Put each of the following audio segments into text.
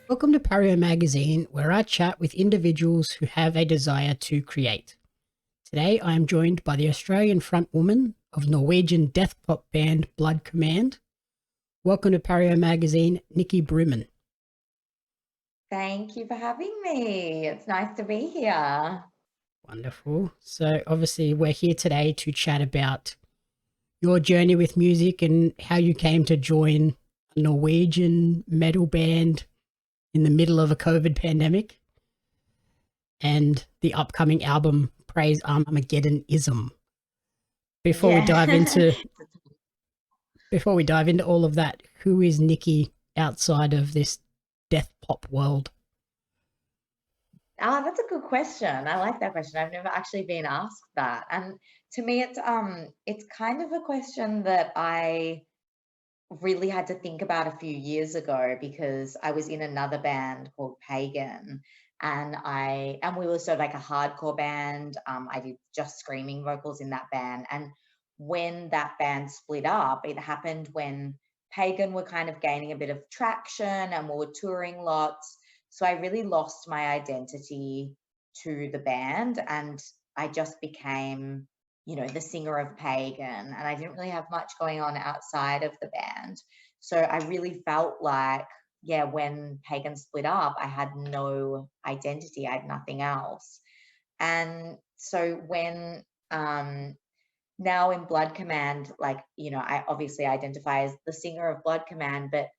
Welcome to Pario magazine, where I chat with individuals who have a desire to create. Today, I am joined by the Australian frontwoman of Norwegian death pop band Blood Command. Welcome to Pario magazine, Nikki Brumen. Thank you for having me. It's nice to be here. Wonderful. So, obviously, we're here today to chat about your journey with music and how you came to join a Norwegian metal band in the middle of a COVID pandemic and the upcoming album Praise Armageddon-ism. Before we dive Yeah. into all of that, who is Nikki outside of this death pop world? Oh, that's a good question. I like that question. I've never actually been asked that. And to me it's kind of a question that I really had to think about a few years ago because I was in another band called Pagan, and we were sort of like a hardcore band. I did just screaming vocals in that band. And when that band split up, it happened when Pagan were kind of gaining a bit of traction and we were touring lots. So I really lost my identity to the band, and I just became, the singer of Pagan, and I didn't really have much going on outside of the band. So I really felt like, yeah, when Pagan split up, I had no identity, I had nothing else. And so when now in Blood Command, like, I obviously identify as the singer of Blood Command, but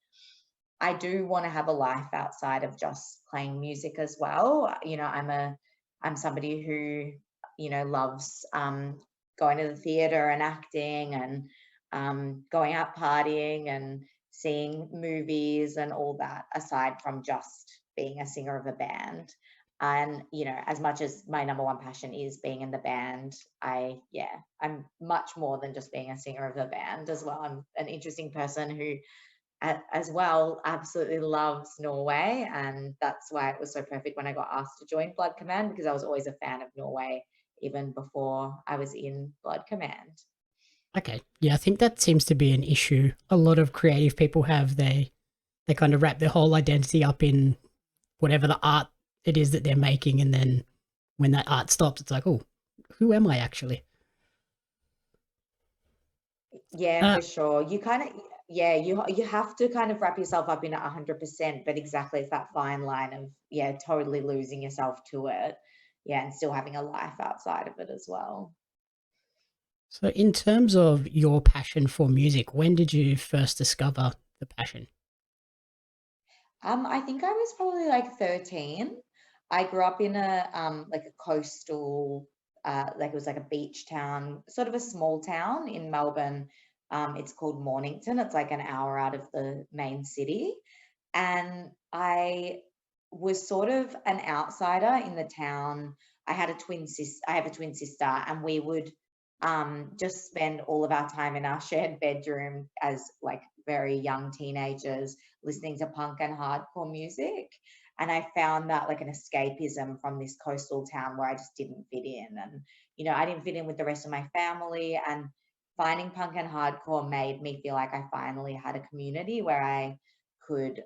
I do want to have a life outside of just playing music as well. I'm somebody who, loves going to the theater and acting and going out partying and seeing movies and all that, aside from just being a singer of a band. And, as much as my number one passion is being in the band, I'm much more than just being a singer of a band as well. I'm an interesting person who as well absolutely loves Norway, and that's why it was so perfect when I got asked to join Blood Command, because I was always a fan of Norway even before I was in Blood Command. Okay. Yeah, I think that seems to be an issue a lot of creative people have. They kind of wrap their whole identity up in whatever the art it is that they're making, and then when that art stops, it's like, oh, who am I actually? Yeah, Uh, for sure. You kind of, yeah, you have to kind of wrap yourself up in it 100%, but exactly, it's that fine line of, yeah, totally losing yourself to it. Yeah, and still having a life outside of it as well. so, in terms of your passion for music, when did you first discover the passion? I think I was probably like 13. I grew up in a like a coastal, like it was like a beach town, sort of a small town in Melbourne. It's called Mornington. It's like an hour out of the main city. And I was sort of an outsider in the town. I have a twin sister, and we would just spend all of our time in our shared bedroom as like very young teenagers, listening to punk and hardcore music. And I found that like an escapism from this coastal town where I just didn't fit in. And, I didn't fit in with the rest of my family. And finding punk and hardcore made me feel like I finally had a community where I could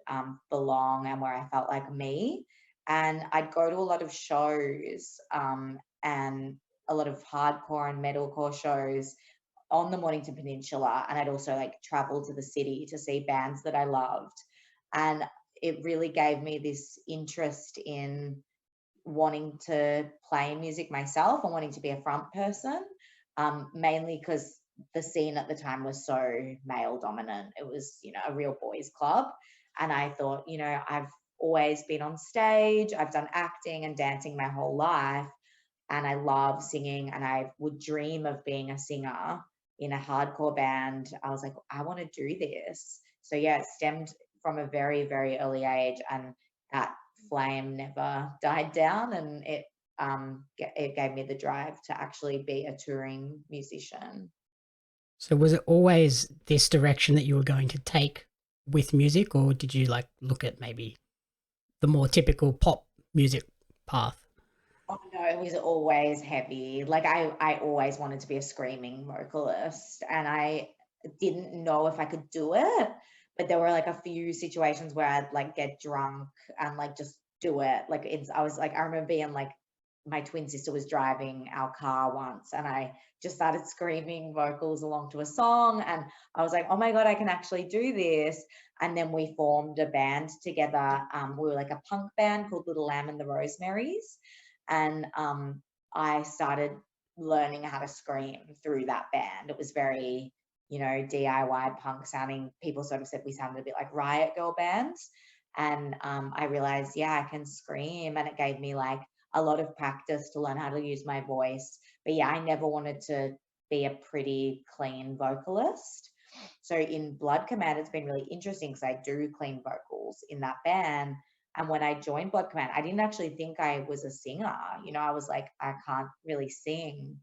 belong and where I felt like me. And I'd go to a lot of shows and a lot of hardcore and metalcore shows on the Mornington Peninsula, and I'd also like travel to the city to see bands that I loved. And it really gave me this interest in wanting to play music myself and wanting to be a front person, mainly because the scene at the time was so male dominant. It was, a real boys club. And I thought, I've always been on stage, I've done acting and dancing my whole life, and I love singing, and I would dream of being a singer in a hardcore band. I was like, I want to do this. So yeah, it stemmed from a very, very early age, and that flame never died down, and it gave me the drive to actually be a touring musician. So was it always this direction that you were going to take with music, or did you like look at maybe the more typical pop music path? Oh no, it was always heavy. Like I always wanted to be a screaming vocalist, and I didn't know if I could do it. but there were like a few situations where I'd like get drunk and like just do it. Like I was like, I remember being like, my twin sister was driving our car once and I just started screaming vocals along to a song. And I was like, oh my God, I can actually do this. And then we formed a band together. We were like a punk band called Little Lamb and the Rosemaries. And I started learning how to scream through that band. It was very, DIY punk sounding. People sort of said we sounded a bit like Riot Girl bands. And I realized, yeah, I can scream. And it gave me like a lot of practice to learn how to use my voice. But yeah, I never wanted to be a pretty clean vocalist. So in Blood Command, it's been really interesting because I do clean vocals in that band. And when I joined Blood Command, I didn't actually think I was a singer. I was like, I can't really sing.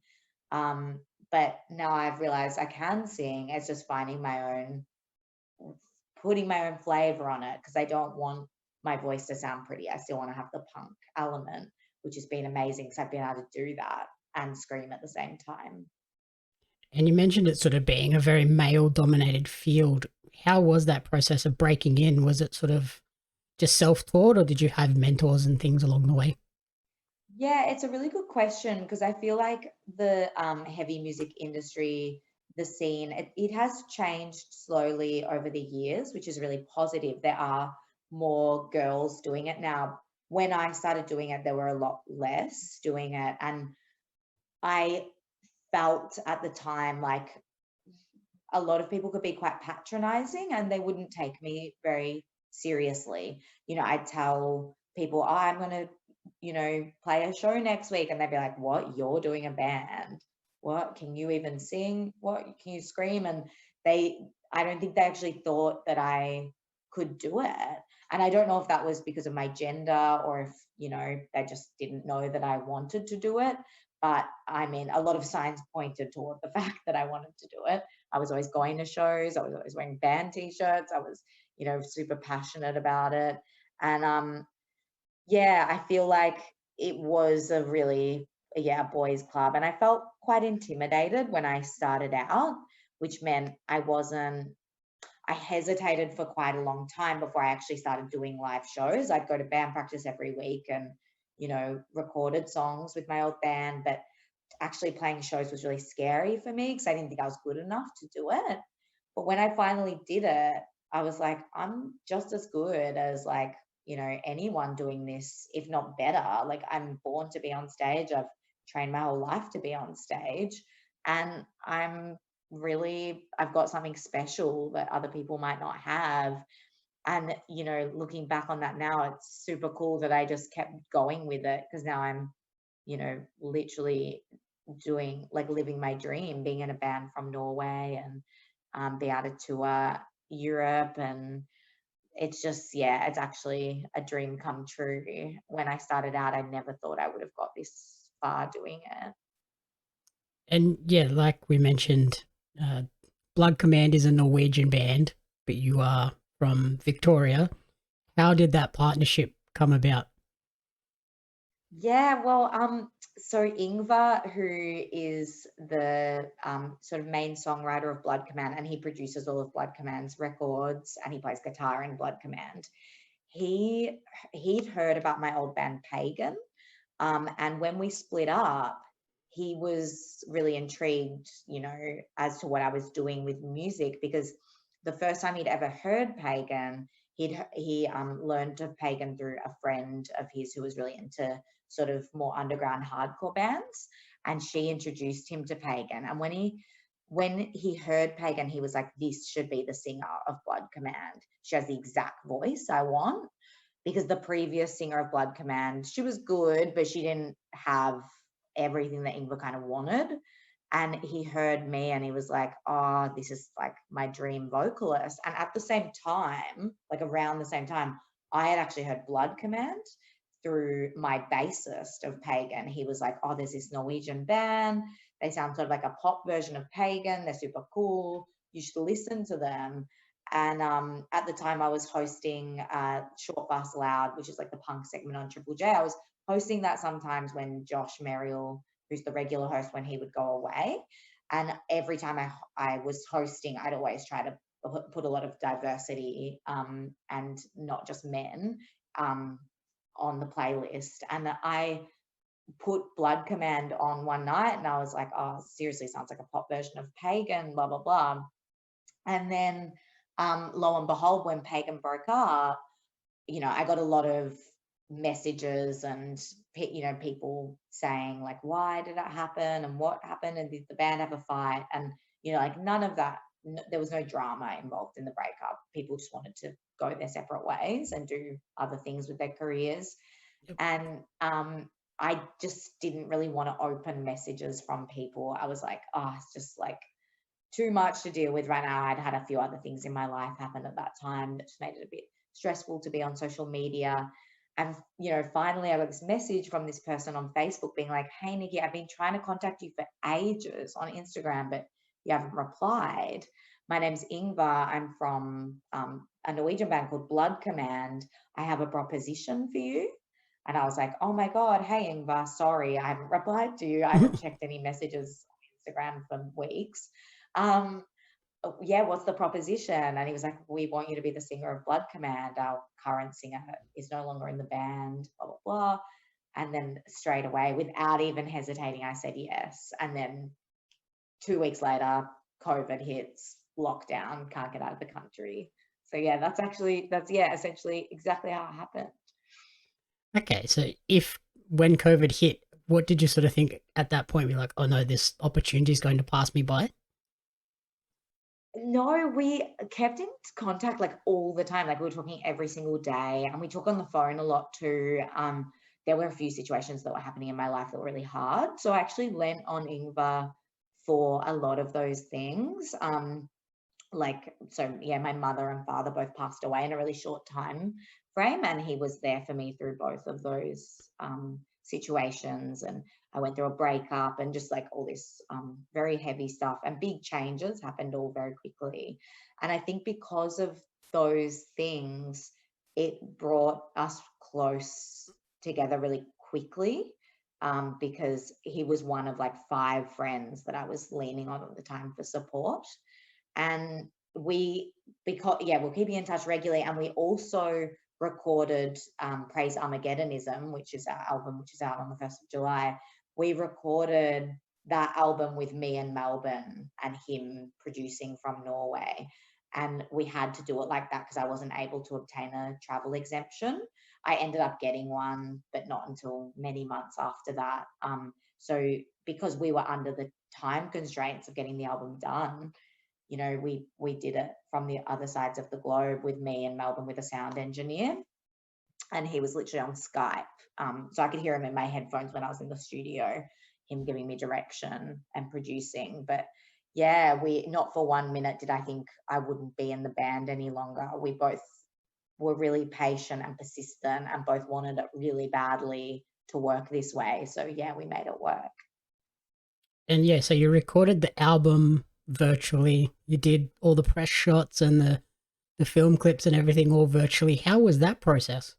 But now I've realized I can sing. It's just finding putting my own flavor on it, because I don't want my voice to sound pretty. I still want to have the punk element, which has been amazing because I've been able to do that and scream at the same time. And you mentioned it sort of being a very male dominated field. How was that process of breaking in? Was it sort of just self-taught, or did you have mentors and things along the way? Yeah, it's a really good question, because I feel like the heavy music industry, the scene, it has changed slowly over the years, which is really positive. There are more girls doing it now. When I started doing it, there were a lot less doing it. And I felt at the time like a lot of people could be quite patronizing and they wouldn't take me very seriously. I'd tell people, oh, I'm going to, play a show next week. And they'd be like, what? You're doing a band? What? Can you even sing? What? Can you scream? And I don't think they actually thought that I could do it. And I don't know if that was because of my gender or if, they just didn't know that I wanted to do it. But I mean, a lot of signs pointed toward the fact that I wanted to do it. I was always going to shows. I was always wearing band t-shirts. I was, super passionate about it. And yeah, I feel like it was a really, yeah, boys club. And I felt quite intimidated when I started out, which meant I hesitated for quite a long time before I actually started doing live shows. I'd go to band practice every week and, recorded songs with my old band, but actually playing shows was really scary for me because I didn't think I was good enough to do it. But when I finally did it, I was like, I'm just as good as like, anyone doing this, if not better. Like, I'm born to be on stage. I've trained my whole life to be on stage. And I've got something special that other people might not have. And, looking back on that now, it's super cool that I just kept going with it, because now I'm, literally doing, like, living my dream, being in a band from Norway and be able to tour Europe. And it's just, yeah, it's actually a dream come true. When I started out, I never thought I would have got this far doing it. And yeah, like we mentioned, uh, Blood Command is a Norwegian band, but you are from Victoria. How did that partnership come about? Yeah, well, so Ingvar, who is the sort of main songwriter of Blood Command, and he produces all of Blood Command's records, and he plays guitar in Blood Command. He'd heard about my old band Pagan, and when we split up, he was really intrigued, as to what I was doing with music, because the first time he'd ever heard Pagan, he learned of Pagan through a friend of his who was really into sort of more underground hardcore bands, and she introduced him to Pagan. And when he heard Pagan, he was like, this should be the singer of Blood Command. She has the exact voice I want. Because the previous singer of Blood Command, she was good, but she didn't have everything that Ingvar kind of wanted. And he heard me and he was like, oh, this is like my dream vocalist. And at the same time, like around the same time, I had actually heard Blood Command through my bassist of Pagan. He was like, oh, there's this Norwegian band. They sound sort of like a pop version of Pagan. They're super cool. You should listen to them. And at the time, I was hosting Short Fast Loud, which is like the punk segment on Triple J. I was hosting that sometimes when Josh Merrill, who's the regular host, when he would go away. And every time I was hosting, I'd always try to put a lot of diversity and not just men on the playlist. And I put Blood Command on one night and I was like, oh, seriously, sounds like a pop version of Pagan, blah, blah, blah. And then lo and behold, when Pagan broke up, I got a lot of messages and, people saying like, why did that happen? And what happened? And did the band have a fight? And, like none of that, there was no drama involved in the breakup. People just wanted to go their separate ways and do other things with their careers. Yep. And I just didn't really want to open messages from people. I was like, oh, it's just like too much to deal with right now. I'd had a few other things in my life happen at that time that just made it a bit stressful to be on social media. And, finally I got this message from this person on Facebook being like, hey, Nikki, I've been trying to contact you for ages on Instagram, but you haven't replied. My name's Ingvar. I'm from a Norwegian band called Blood Command. I have a proposition for you. And I was like, oh my God, hey, Ingvar, sorry, I haven't replied to you. I haven't checked any messages on Instagram for weeks. Yeah, what's the proposition? And he was like, we want you to be the singer of Blood Command. Our current singer is no longer in the band, blah, blah, blah. And then straight away, without even hesitating, I said yes. And then 2 weeks later, COVID hits, lockdown, can't get out of the country. So yeah, that's essentially exactly how it happened. Okay, so when COVID hit, what did you sort of think at that point? You're like, oh no, this opportunity is going to pass me by? No, we kept in contact like all the time. Like we were talking every single day, and we talk on the phone a lot too. There were a few situations that were happening in my life that were really hard. So I actually lent on Ingvar for a lot of those things. My mother and father both passed away in a really short time frame, and he was there for me through both of those situations. And I went through a breakup and just like all this very heavy stuff, and big changes happened all very quickly. And I think because of those things, it brought us close together really quickly, because he was one of like 5 friends that I was leaning on at the time for support. And we're keeping in touch regularly. And we also recorded Praise Armageddonism, which is our album, which is out on the 1st of July. We recorded that album with me in Melbourne and him producing from Norway. And we had to do it like that because I wasn't able to obtain a travel exemption. I ended up getting one, but not until many months after that. So because we were under the time constraints of getting the album done, we did it from the other sides of the globe with me in Melbourne with a sound engineer. And he was literally on Skype. So I could hear him in my headphones when I was in the studio, him giving me direction and producing. But yeah, not for 1 minute did I think I wouldn't be in the band any longer. We both were really patient and persistent and both wanted it really badly to work this way. So yeah, we made it work. And yeah, so you recorded the album virtually. You did all the press shots and the film clips and everything all virtually. How was that process?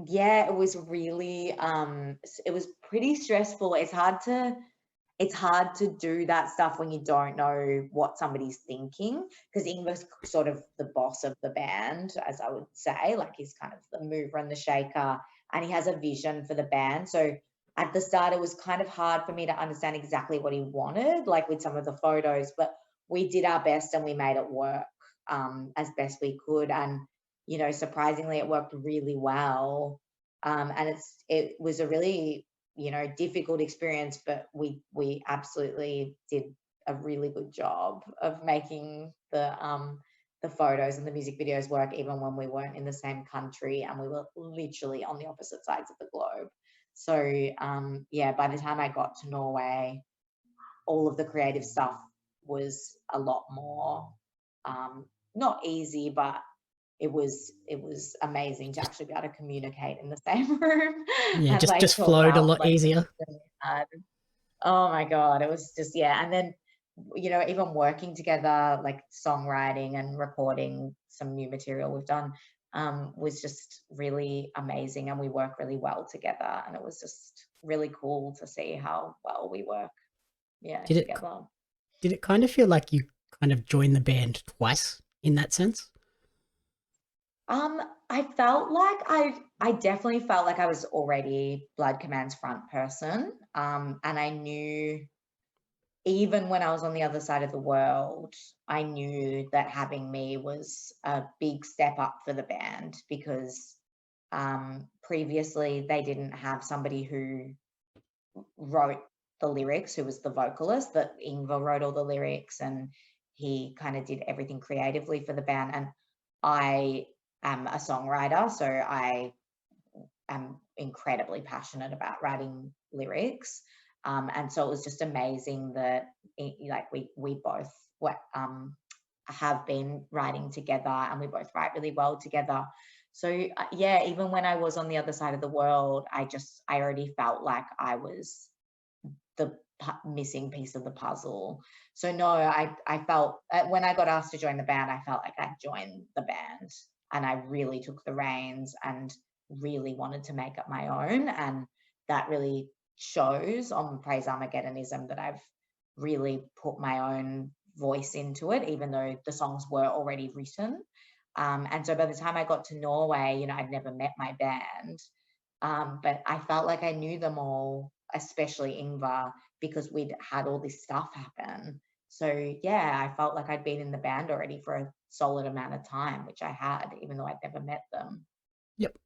Yeah, it was really it was pretty stressful. It's hard to do that stuff when you don't know what somebody's thinking, because Ingvar's sort of the boss of the band, as I would say. Like he's kind of the mover and the shaker, and he has a vision for the band. So at the start, it was kind of hard for me to understand exactly what he wanted, like with some of the photos, but we did our best and we made it work as best we could. And, surprisingly, it worked really well. And it was a really, difficult experience, but we absolutely did a really good job of making the photos and the music videos work, even when we weren't in the same country and we were literally on the opposite sides of the globe. So by the time I got to Norway, all of the creative stuff was a lot more not easy, but it was amazing to actually be able to communicate in the same room. Yeah, And just talk flowed a about lot easier. Oh my God, it was just, yeah. And then, even working together, like songwriting and recording some new material we've done, was just really amazing. And we work really well together. And it was just really cool to see how well we work, Did it together. did it kind of feel like you kind of join the band twice in that sense? I felt like I definitely felt like I was already Blood Command's front person. And I knew even when I was on the other side of the world, I knew that having me was a big step up for the band because previously they didn't have somebody who wrote the lyrics, who was the vocalist, that Ingvar wrote all the lyrics and he kind of did everything creatively for the band. And I am a songwriter, so I am incredibly passionate about writing lyrics. And so it was just amazing that we both have been writing together and we both write really well together. So yeah, even when I was on the other side of the world, I already felt like I was the missing piece of the puzzle. So no, I felt when I got asked to join the band, I felt like I'd joined the band and I really took the reins and really wanted to make it my own. And that really shows on Praise Armageddonism that I've really put my own voice into it, even though the songs were already written. And so by the time I got to Norway, I'd never met my band. But I felt like I knew them all, especially Ingvar, because we'd had all this stuff happen. So yeah, I felt like I'd been in the band already for a solid amount of time, which I had, even though I'd never met them. Yep.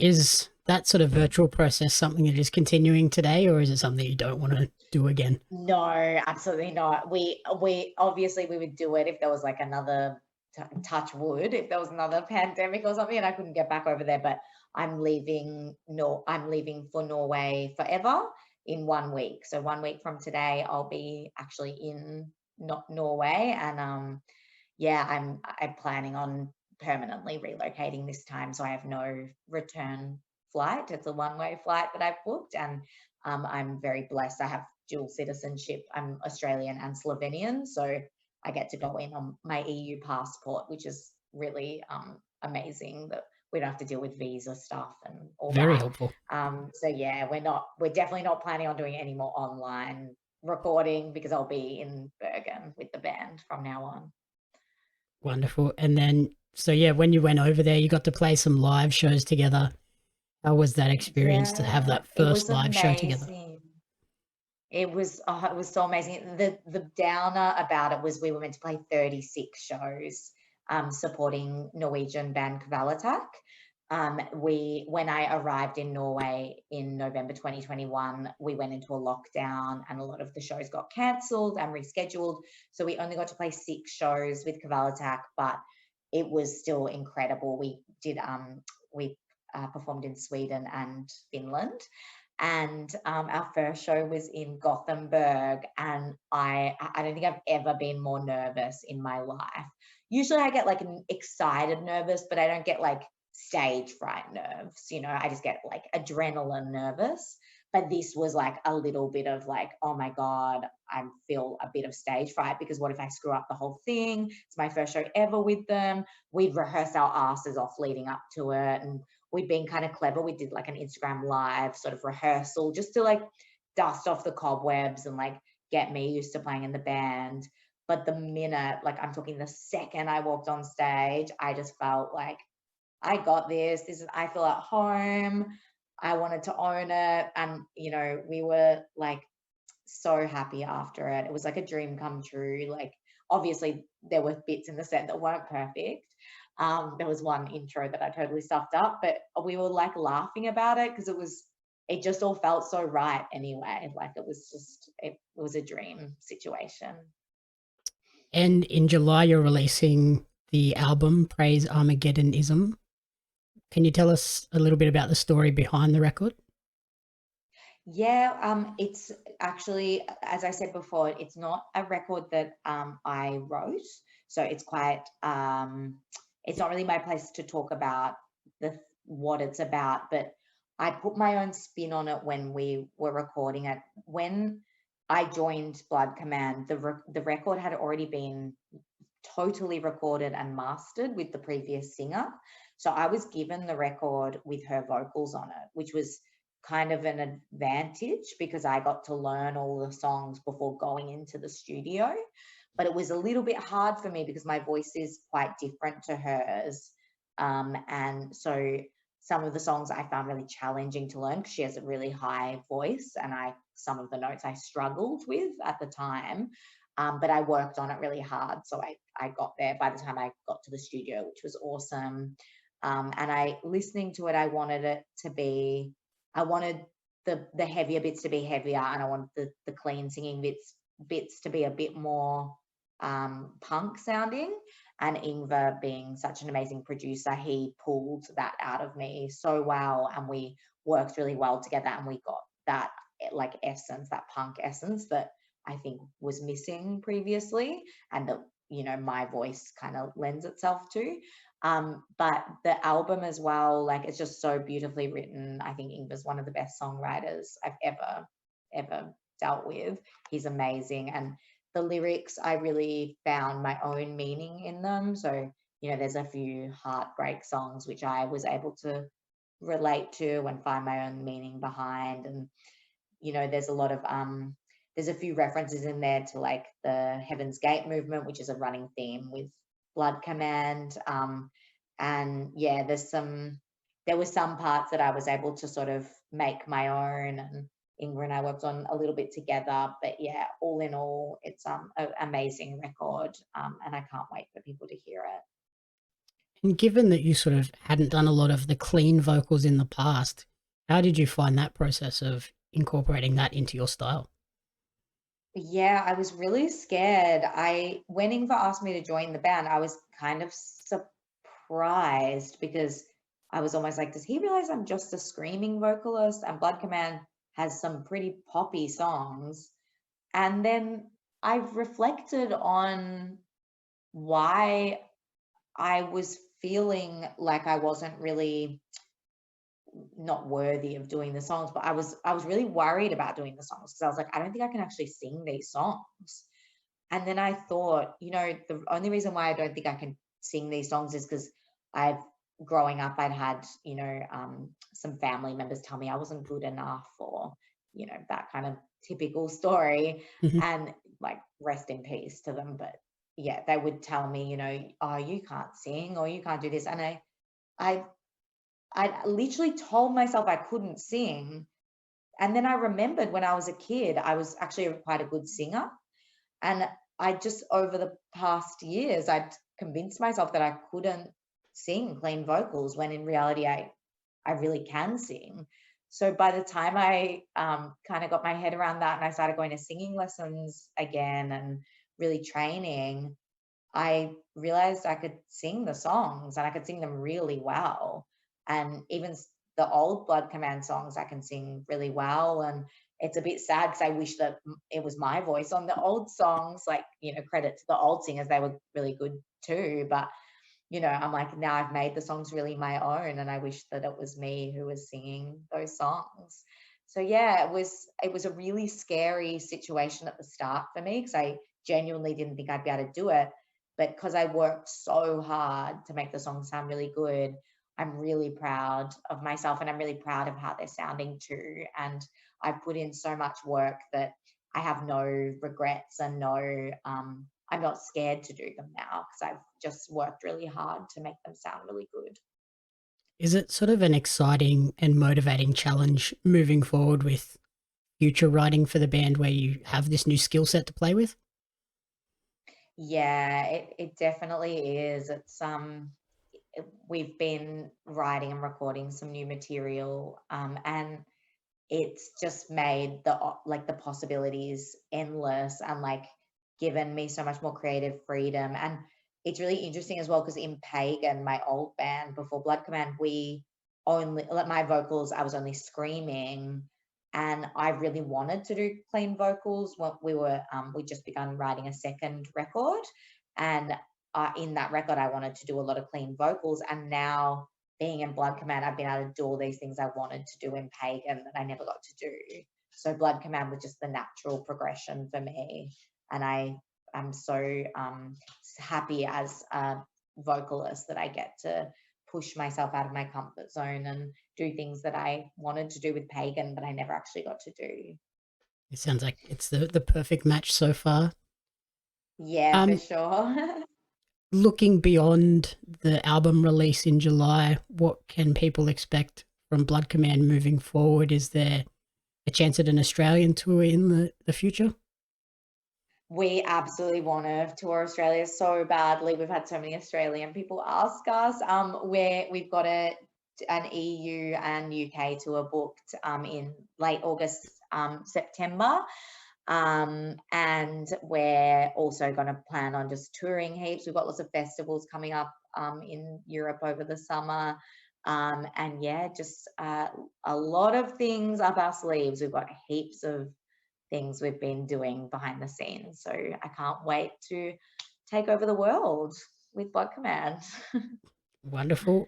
Is that sort of virtual process something that is continuing today, or is it something you don't want to do again? No, absolutely not. We obviously we would do it if there was like another touch wood, if there was another pandemic or something, and I couldn't get back over there. But I'm leaving. No, I'm leaving for Norway forever in 1 week. So 1 week from today, I'll be actually in Norway, and yeah, I'm planning on permanently relocating this time, so I have no return flight. It's a one-way flight that I've booked, and I'm very blessed. I have dual citizenship. I'm Australian and Slovenian, so I get to go in on my EU passport, which is really amazing that we don't have to deal with visa stuff and all Very that. helpful. So yeah, we're definitely not planning on doing any more online recording because I'll be in Bergen with the band from now on. Wonderful. And then, so yeah, when you went over there, you got to play some live shows together. How was that experience to have Yeah, that it first was live show together? amazing. It was so amazing. The downer about it was we were meant to play 36 shows, supporting Norwegian band Kvalitak. When I arrived in Norway in November 2021, we went into a lockdown and a lot of the shows got cancelled and rescheduled. So we only got to play 6 shows with Kvalitak, but it was still incredible. We performed in Sweden and Finland. And our first show was in Gothenburg, and I don't think I've ever been more nervous in my life. Usually I get like an excited nervous, but I don't get like stage fright nerves. I just get like adrenaline nervous. But this was like a little bit of like, oh my God, I feel a bit of stage fright because what if I screw up the whole thing? It's my first show ever with them. We'd rehearsed our asses off leading up to it, and we'd been kind of clever. We did like an Instagram live sort of rehearsal just to like dust off the cobwebs and like get me used to playing in the band. But the minute, like I'm talking the second I walked on stage, I just felt like I got this. I feel at home. I wanted to own it. And, we were like so happy after it. It was like a dream come true. Like, obviously, there were bits in the set that weren't perfect. There was one intro that I totally stuffed up, but we were like laughing about it because it just all felt so right anyway. Like it was a dream situation. And in July, you're releasing the album Praise Armageddonism. Can you tell us a little bit about the story behind the record? Yeah, it's actually, as I said before, it's not a record that I wrote, so it's not really my place to talk about what it's about, but I put my own spin on it when we were recording it. When I joined Blood Command, the record had already been totally recorded and mastered with the previous singer. So I was given the record with her vocals on it, which was kind of an advantage because I got to learn all the songs before going into the studio. but it was a little bit hard for me because my voice is quite different to hers. And so some of the songs I found really challenging to learn because she has a really high voice, and some of the notes I struggled with at the time. But I worked on it really hard. So I got there by the time I got to the studio, which was awesome. And listening to it, I wanted the heavier bits to be heavier, and I wanted the clean singing bits to be a bit more punk sounding. And Ingvar, being such an amazing producer, he pulled that out of me so well, and we worked really well together, and we got that like essence, that punk essence that I think was missing previously, and that my voice kind of lends itself to. But the album as well, like, it's just so beautifully written. I think Ingvar's one of the best songwriters I've ever dealt with. He's amazing. And the lyrics, I really found my own meaning in them. So, there's a few heartbreak songs which I was able to relate to and find my own meaning behind. And, there's a lot of there's a few references in there to like the Heaven's Gate movement, which is a running theme with Blood Command. And yeah, there were some parts that I was able to sort of make my own, and Ingrid and I worked on a little bit together. But yeah, all in all, it's an amazing record, and I can't wait for people to hear it. And given that you sort of hadn't done a lot of the clean vocals in the past, how did you find that process of incorporating that into your style? Yeah, I was really scared. When Ingvar asked me to join the band, I was kind of surprised because I was almost like, does he realize I'm just a screaming vocalist? And Blood Command has some pretty poppy songs. And then I've reflected on why I was feeling like I wasn't really not worthy of doing the songs, but I was really worried about doing the songs because I was like, I don't think I can actually sing these songs. And then I thought, the only reason why I don't think I can sing these songs is because I've growing up, I'd had, some family members tell me I wasn't good enough, or, that kind of typical story. Mhm. And like, rest in peace to them. But yeah, they would tell me, oh, you can't sing or you can't do this. And I I literally told myself I couldn't sing. And then I remembered when I was a kid, I was actually quite a good singer. And I just, over the past years, I'd convinced myself that I couldn't sing clean vocals when in reality, I really can sing. So by the time I kind of got my head around that and I started going to singing lessons again and really training, I realized I could sing the songs and I could sing them really well. And even the old Blood Command songs, I can sing really well. And it's a bit sad because I wish that it was my voice on the old songs. Like, credit to the old singers, they were really good too. But, I'm like, now I've made the songs really my own, and I wish that it was me who was singing those songs. So yeah, it was a really scary situation at the start for me because I genuinely didn't think I'd be able to do it. But because I worked so hard to make the songs sound really good, I'm really proud of myself, and I'm really proud of how they're sounding too. And I've put in so much work that I have no regrets and I'm not scared to do them now because I've just worked really hard to make them sound really good. Is it sort of an exciting and motivating challenge moving forward with future writing for the band where you have this new skill set to play with? Yeah, it definitely is. We've been writing and recording some new material, and it's just made the possibilities endless, and like given me so much more creative freedom. And it's really interesting as well because in Pagan, my old band before Blood Command, we only like my vocals, I was only screaming, and I really wanted to do clean vocals. When we just begun writing a second record, and in that record I wanted to do a lot of clean vocals. And now being in Blood Command, I've been able to do all these things I wanted to do in Pagan that I never got to do. So Blood Command was just the natural progression for me. And I am so happy as a vocalist that I get to push myself out of my comfort zone and do things that I wanted to do with Pagan, but I never actually got to do. It sounds like it's the perfect match so far. Yeah, for Um, sure. Looking beyond the album release in July, what can people expect from Blood Command moving forward? Is there a chance at an Australian tour in the future? We absolutely want to tour Australia so badly. We've had so many Australian people ask us. Where we've got an EU and UK tour booked in late August, September. And we're also going to plan on just touring heaps. We've got lots of festivals coming up in Europe over the summer. And yeah, just a lot of things up our sleeves. We've got heaps of things we've been doing behind the scenes. So I can't wait to take over the world with Blood Command. Wonderful.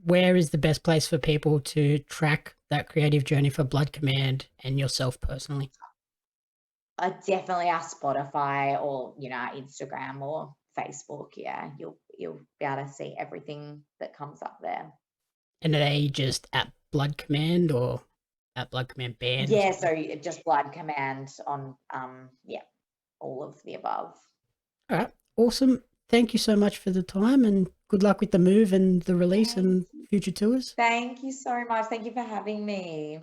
Where is the best place for people to track that creative journey for Blood Command and yourself personally? Definitely our Spotify or our Instagram or Facebook. Yeah, you'll be able to see everything that comes up there. And are they just at Blood Command or at Blood Command Band or Yeah, something? so just Blood Command on yeah, all of the above. All right. Awesome. Thank you so much for the time and good luck with the move and the release Thank and future tours. thank you so much. Thank you for having me.